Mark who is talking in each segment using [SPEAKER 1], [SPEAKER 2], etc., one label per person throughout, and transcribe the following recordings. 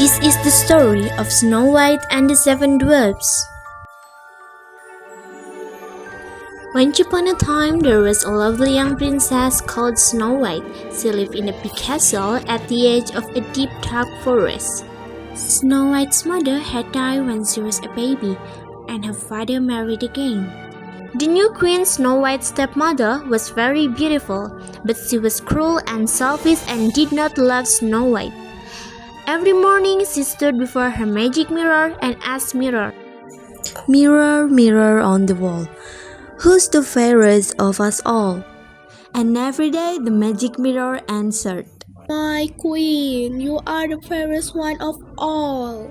[SPEAKER 1] This is the story of Snow White and the Seven Dwarfs. Once upon a time, there was a lovely young princess called Snow White. She lived in a big castle at the edge of a deep dark forest. Snow White's mother had died when she was a baby, and her father married again. The new queen, Snow White's stepmother, was very beautiful, but she was cruel and selfish and did not love Snow White. Every morning she stood before her magic mirror and asked Mirror,
[SPEAKER 2] "Mirror, mirror on the wall, who's the fairest of us all?" And every day the magic mirror answered,
[SPEAKER 3] "My queen, you are the fairest one of all."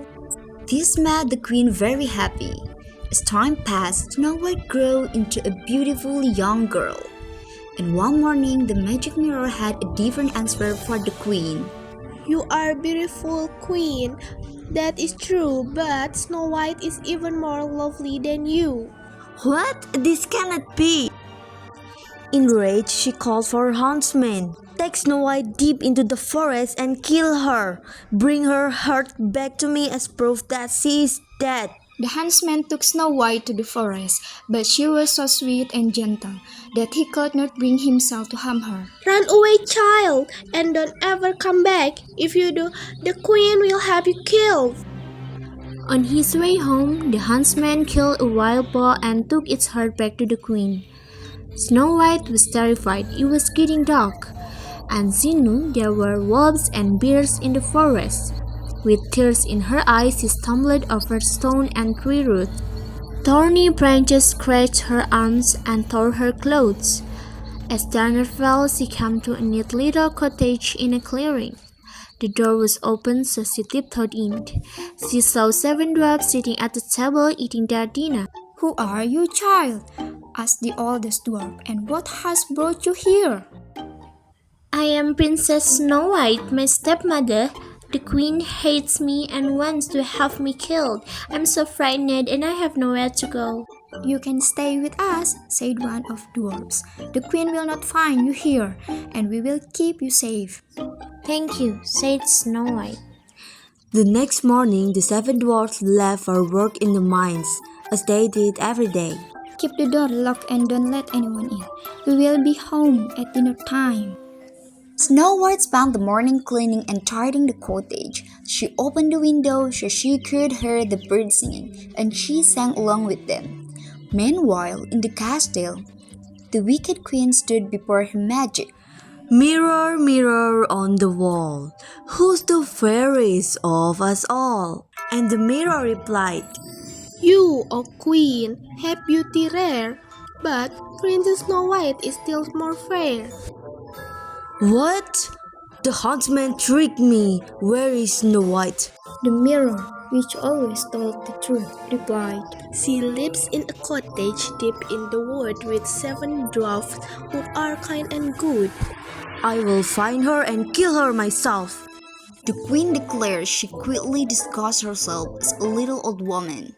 [SPEAKER 4] This made the queen very happy. As time passed, Snow White grew into a beautiful young girl. And one morning, the magic mirror had a different answer for the queen.
[SPEAKER 3] "You are a beautiful queen. That is true, but Snow White is even more lovely than you."
[SPEAKER 2] "What? This cannot be!" Enraged, she called for her huntsman. "Take Snow White deep into the forest and kill her. Bring her heart back to me as proof that she is dead."
[SPEAKER 5] The huntsman took Snow White to the forest, but she was so sweet and gentle that he could not bring himself to harm her.
[SPEAKER 3] "Run away, child, and don't ever come back. If you do, the queen will have you killed."
[SPEAKER 1] On his way home, the huntsman killed a wild boar and took its heart back to the queen. Snow White was terrified. It was getting dark, and she knew there were wolves and bears in the forest. With tears in her eyes, she stumbled over stone and tree roots. Thorny branches scratched her arms and tore her clothes. As darkness fell, she came to a neat little cottage in a clearing. The door was open, so she tiptoed in. She saw seven dwarfs sitting at the table eating their dinner.
[SPEAKER 5] "Who are you, child?" asked the oldest dwarf, "and what has brought you here?"
[SPEAKER 1] "I am Princess Snow White, my stepmother. The queen hates me and wants to have me killed. I'm so frightened and I have nowhere to go."
[SPEAKER 5] "You can stay with us," said one of the dwarfs. "The queen will not find you here, and we will keep you safe."
[SPEAKER 1] "Thank you," said Snow White.
[SPEAKER 2] The next morning, the seven dwarfs left for work in the mines, as they did every day.
[SPEAKER 5] "Keep the door locked and don't let anyone in. We will be home at dinner time."
[SPEAKER 4] Snow White spent the morning cleaning and tidying the cottage. She opened the window so she could hear the birds singing, and she sang along with them. Meanwhile, in the castle, the wicked queen stood before her magic.
[SPEAKER 2] "Mirror, mirror on the wall, who's the fairest of us all?" And the mirror replied,
[SPEAKER 3] "You, O queen, have beauty rare, but Princess Snow White is still more fair."
[SPEAKER 2] "What? The huntsman tricked me. Where is Snow White?"
[SPEAKER 5] The mirror, which always told the truth, replied,
[SPEAKER 3] "She lives in a cottage deep in the wood with seven dwarfs who are kind and good."
[SPEAKER 2] "I will find her and kill her myself."
[SPEAKER 4] The queen declared she quickly disguised herself as a little old woman,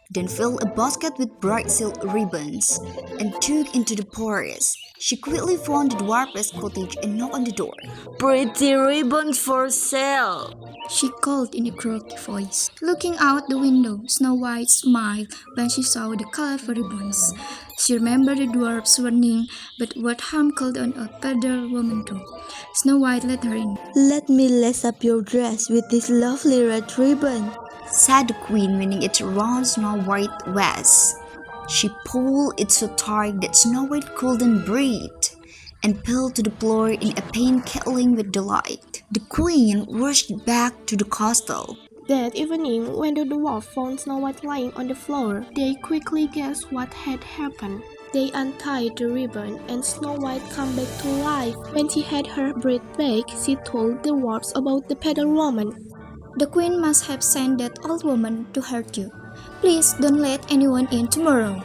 [SPEAKER 4] then filled a basket with bright silk ribbons, and took into the forest. She quickly found the dwarf's cottage and knocked on the door.
[SPEAKER 2] "Pretty ribbons for sale,"
[SPEAKER 5] she called in a croaky voice. Looking out the window, Snow White smiled when she saw the colorful ribbons. She remembered the dwarf's warning, but what harm could an old peasant woman do? Snow White let her in.
[SPEAKER 2] "Let me lace up your dress with this lovely red ribbon,"
[SPEAKER 4] said the queen, winning it around Snow White's waist. She pulled it so tight that Snow White couldn't breathe, and fell to the floor in a pain cackling with delight. The queen rushed back to the castle.
[SPEAKER 3] That evening, when the dwarf found Snow White lying on the floor, they quickly guessed what had happened. They untied the ribbon, and Snow White came back to life. When she had her breath back, she told the dwarfs about the peasant woman.
[SPEAKER 5] "The queen must have sent that old woman to hurt you. Please don't let anyone in tomorrow."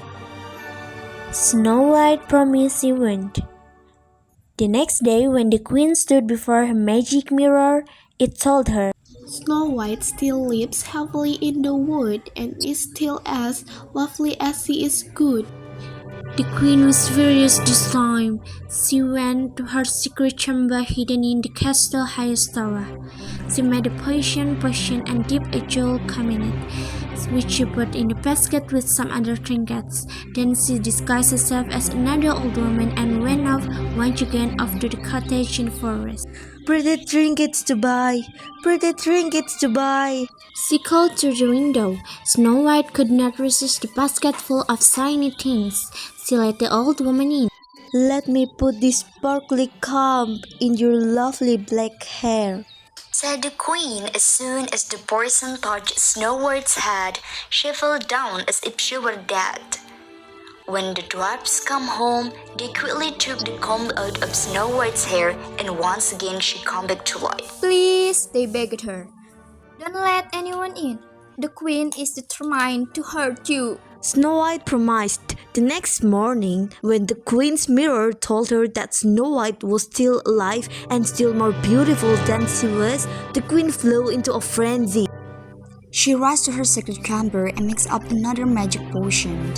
[SPEAKER 1] Snow White promised she wouldn't. The next day, when the queen stood before her magic mirror, it told her,
[SPEAKER 3] Snow White still lives happily in the wood and is still as lovely as she is good.
[SPEAKER 1] The queen was furious this time. She went to her secret chamber hidden in the castle's highest tower. She made a potion and dipped a jewel cabinet, which she put in a basket with some other trinkets. Then she disguised herself as another old woman and went off once again off to the cottage in the forest.
[SPEAKER 2] Pretty trinkets to buy, pretty trinkets to buy.
[SPEAKER 1] She called through the window. Snow White could not resist the basket full of shiny things. She let the old woman in.
[SPEAKER 2] Let me put this sparkly comb in your lovely black hair,
[SPEAKER 4] said the queen. As soon as the person touched Snow White's head, she fell down as if she were dead. When the dwarfs come home, they quickly took the comb out of Snow White's hair, and once again she came back to life.
[SPEAKER 5] Please, they begged her. Don't let anyone in. The queen is determined to hurt you.
[SPEAKER 2] Snow White promised. The next morning, when the queen's mirror told her that Snow White was still alive and still more beautiful than she was, the queen flew into a frenzy.
[SPEAKER 4] She rushed to her secret chamber and mixed up another magic potion,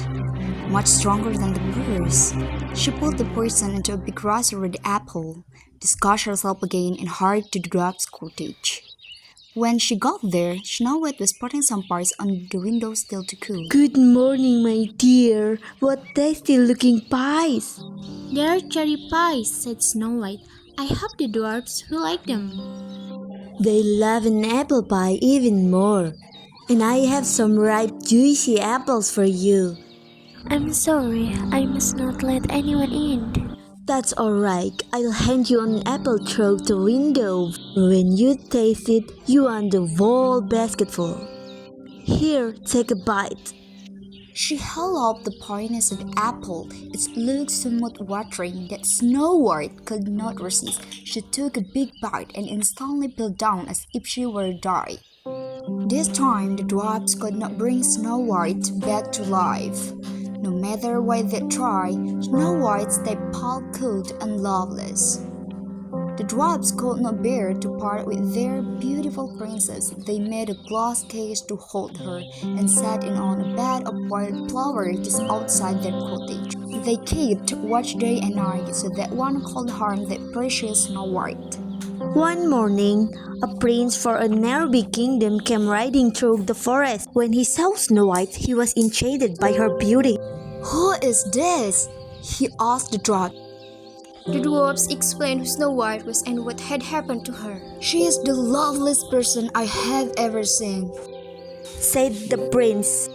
[SPEAKER 4] much stronger than the first. She put the poison into a big red apple, disguised herself again, and hurried to the dwarf's cottage. When she got there, Snow White was putting some pies on the window sill to cool.
[SPEAKER 2] Good morning, my dear. What tasty looking pies.
[SPEAKER 1] They're cherry pies, said Snow White. I hope the dwarfs will like them.
[SPEAKER 2] They love an apple pie even more. And I have some ripe, juicy apples for you.
[SPEAKER 1] I'm sorry, I must not let anyone in.
[SPEAKER 2] That's alright. I'll hand you an apple through the window. When you taste it, you want the whole basketful. Here, take a bite.
[SPEAKER 4] She held up the poisonous apple. Its looked somewhat watering that Snow White could not resist. She took a big bite and instantly fell down as if she were dying. This time, the dwarfs could not bring Snow White back to life. No matter what they tried, Snow White stayed pale, cold, and loveless. The dwarfs could not bear to part with their beautiful princess. They made a glass cage to hold her and sat in on a bed of wild flowers just outside their cottage. They kept watch day and night so that one could harm the precious Snow White.
[SPEAKER 2] One morning, a prince for a nearby kingdom came riding through the forest. When he saw Snow White, he was enchanted by her beauty.
[SPEAKER 4] Who is this? He asked the dwarf.
[SPEAKER 5] The dwarfs explained who Snow White was and what had happened to her.
[SPEAKER 4] She is the loveliest person I have ever seen,
[SPEAKER 2] said the prince.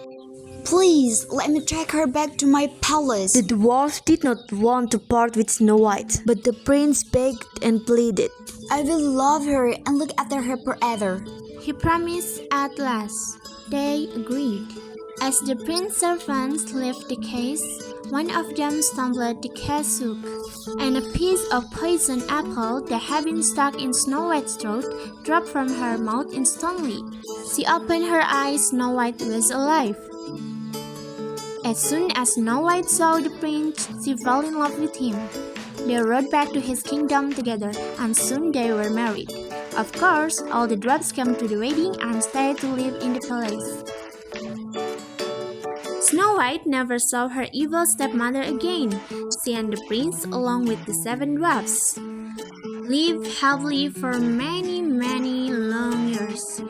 [SPEAKER 4] Please, let me take her back to my palace.
[SPEAKER 2] The dwarf did not want to part with Snow White, but the prince begged and pleaded.
[SPEAKER 4] I will love her and look after her forever.
[SPEAKER 1] He promised at last. They agreed. As the prince's servants left the case, one of them stumbled the cassock, and a piece of poisoned apple that had been stuck in Snow White's throat dropped from her mouth instantly. She opened her eyes. Snow White was alive. As soon as Snow White saw the prince, she fell in love with him. They rode back to his kingdom together, and soon they were married. Of course, all the dwarfs came to the wedding and stayed to live in the palace. Snow White never saw her evil stepmother again. She and the prince, along with the 7 dwarfs, lived happily for many long years.